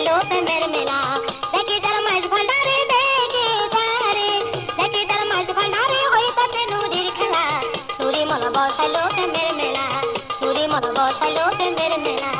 বসালো প্রেমের মেলা দেখি যার মাঝ ভান্ডারে দেখি যারে দেখি যার মাঝ ভান্ডারে হইতাছে নুরির খেলা নুরি মলা বসালো প্রেমের মেলা নুরি মলা বসালো প্রেমের মেলা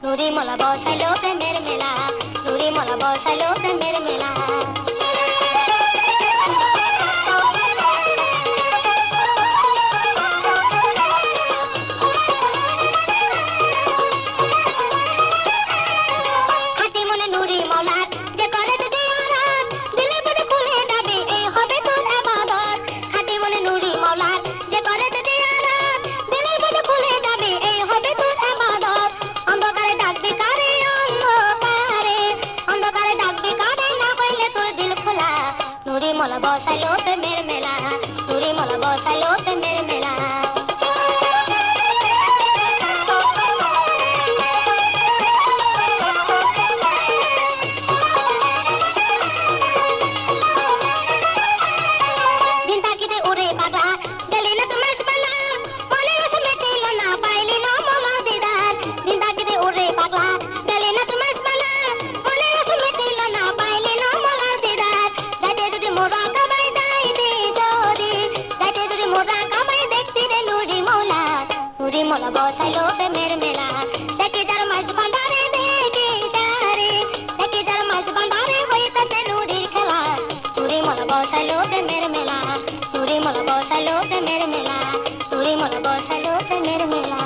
নুরি মলা বসালো প্রেমের মেলা নুরি মলা বসালো প্রেমের মেলা হাতি মনে নুরি মলার যে করে যদি আরাম দিলে পরে খুলে যাবে এই হবে তোর ইবাদত হাতি মনে নুরি মলার যে করে যদি আরাম দিলে পরে খুলে যাবে এই হবে তোর ইবাদত অন্ধকারে ডাকবে কারে অন্ধকারে ডাকবে কারে না কইলে তোর দিল খোলা নুরি মলা বসালো প্রেমের মেলা নুরি মলা বসালো প্রেমের মেলা দিন তাকিতে ওরে পাগলা গেলি না তোমার পালা মনে আছে মেটিল না পাইলি না মলা দিদার দিন তাকিতে ওরে পাগলা গেলি না তোমার পালা মনে আছে মেটিল না পাইলি না মলা দিদার যাতে যদি মোরা কামাই দেয় দি যদি যাতে যদি মোরা কামাই দেখছি রে নুরি মলা নুরি মলা বসালো প্রেমের মেলা দেখি যার মাঝ ভান্ডারে দেখি যারে দেখি যার মাঝ ভান্ডারে হইতাছে নুরির খেলা নুরি মলা বসালো প্রেমের মেলা নুরি মলা বসালো প্রেমের মেলা নুরি মলা বসালো প্রেমের মেলা